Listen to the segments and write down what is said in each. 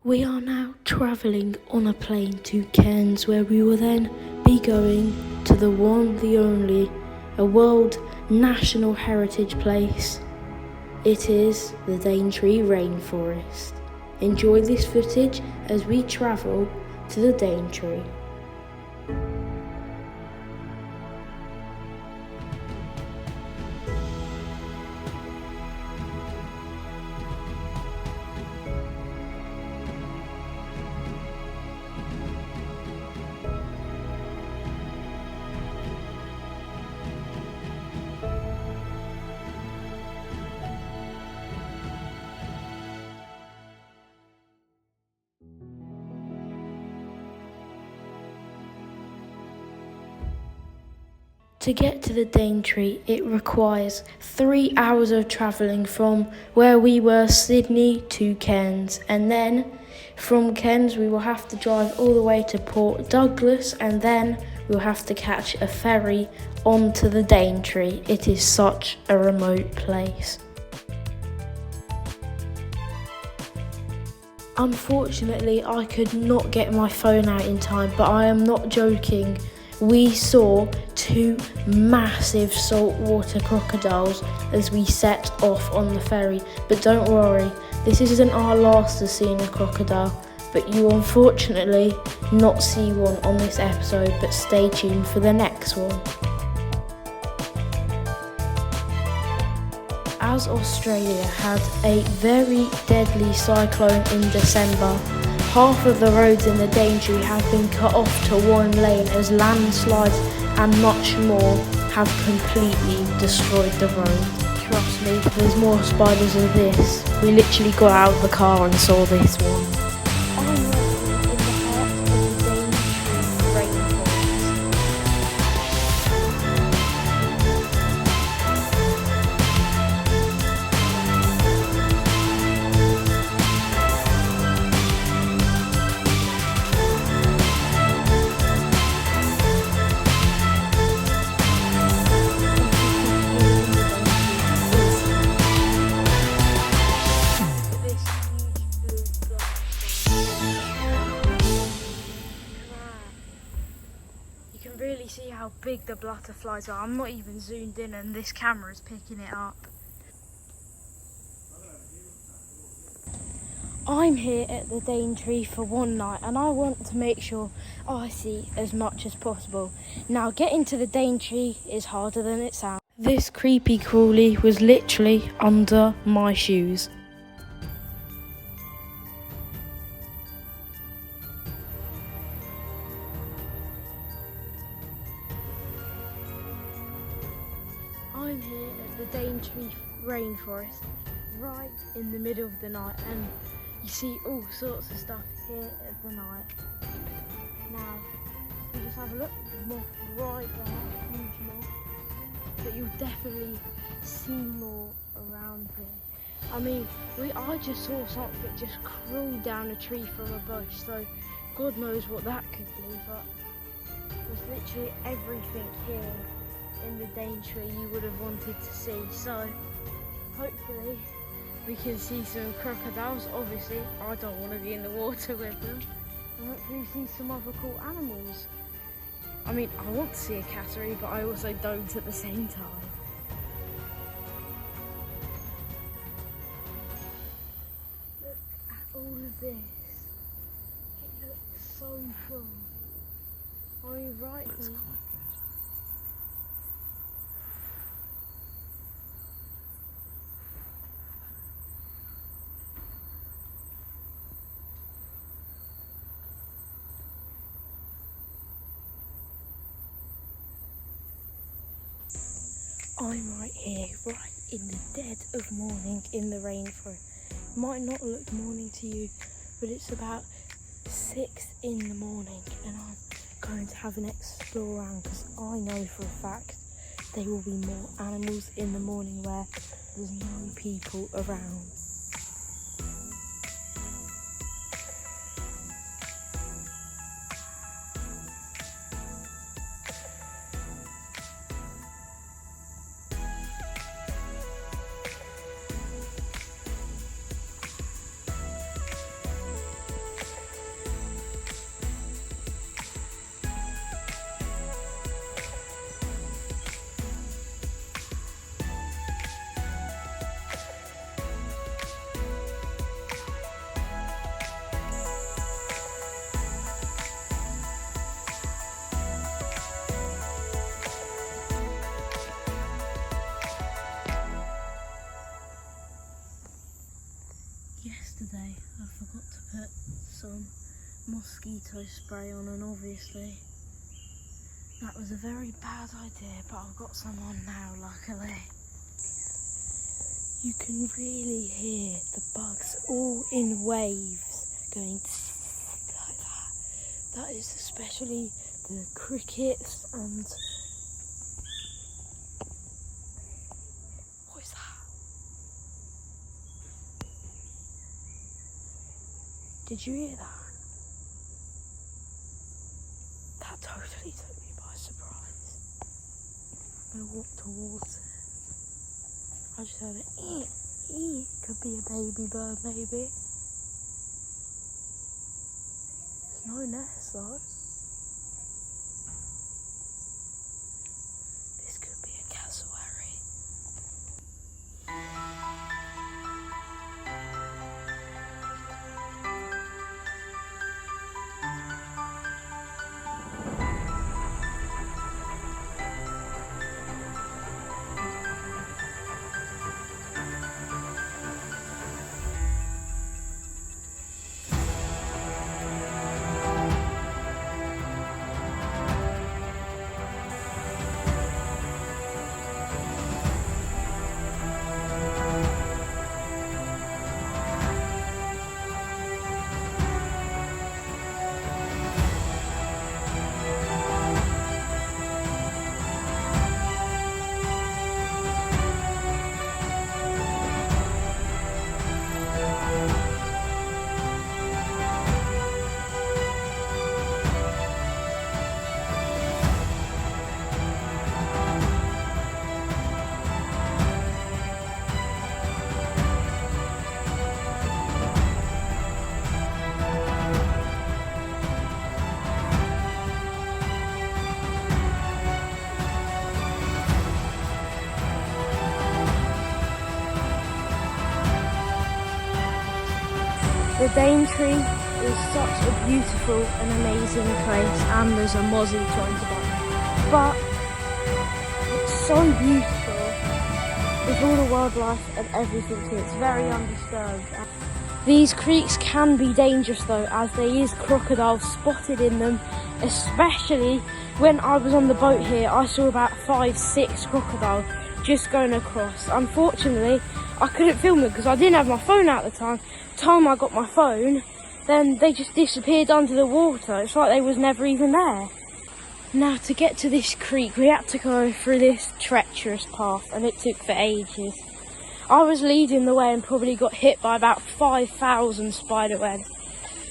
We are now travelling on a plane to Cairns, where we will then be going to the one, the only, a World National Heritage Place. It is the Daintree Rainforest. Enjoy this footage as we travel to the Daintree. To get to the Daintree, it requires 3 hours of travelling from where we were, Sydney, to Cairns. And then from Cairns, we will have to drive all the way to Port Douglas, and then we'll have to catch a ferry onto the Daintree. It is such a remote place. Unfortunately, I could not get my phone out in time, but I am not joking. We saw 2 massive saltwater crocodiles as we set off on the ferry. But don't worry, this isn't our last of seeing a crocodile, but you will unfortunately not see one on this episode, but stay tuned for the next one. As Australia had a very deadly cyclone in December, half of the roads in the Daintree have been cut off to one lane as landslides and much more have completely destroyed the road. Trust me, there's more spiders than this. We literally got out of the car and saw this one. I'm working in the heart of the Daintree rainforest. You can really see how big the butterflies are. I'm not even zoomed in and this camera is picking it up. I'm here at the Daintree for one night and I want to make sure I see as much as possible. Now, getting to the Daintree is harder than it sounds. This creepy crawly was literally under my shoes. I'm here at the Daintree Rainforest, right in the middle of the night, and you see all sorts of stuff here at the night. Now, if you just have a look, there's moth right there, huge moth, but you'll definitely see more around here. I mean, I just saw something just crawl down a tree from a bush, so God knows what that could be, but there's literally everything here in the Daintree you would have wanted to see. So hopefully we can see some crocodiles. Obviously I don't want to be in the water with them, and hopefully see some other cool animals. I mean, I want to see a cattery, but I also don't at the same time. Look at all of this. It looks so cool. Are you right? That's quite good. I'm right here, right in the dead of morning in the rainforest. It might not look morning to you, but it's about 6 in the morning and I'm going to have an explore around because I know for a fact there will be more animals in the morning where there's no people around. some mosquito spray on, and obviously that was a very bad idea, but I've got some on now, luckily. You can really hear the bugs all in waves going like that. That is especially the crickets and... What is that? Did you hear that? That totally took me by surprise. I'm going to walk towards it. I just heard it. Could be a baby bird, maybe. There's no nest though. This could be a cassowary. The Daintree is such a beautiful and amazing place, and there's a mozzie trying to bite me. But it's so beautiful with all the wildlife and everything here. It's very undisturbed. These creeks can be dangerous though, as there is crocodiles spotted in them, especially when I was on the boat here. I saw about 5-6 crocodiles just going across. Unfortunately, I couldn't film them because I didn't have my phone out at the time. Time I got my phone, then they just disappeared under the water. It's like they was never even there. Now, to get to this creek, we had to go through this treacherous path, and it took for ages. I was leading the way and probably got hit by about 5,000 spider webs.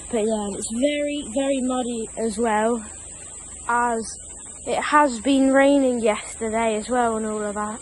But yeah, it's very, very muddy as well, as it has been raining yesterday as well and all of that.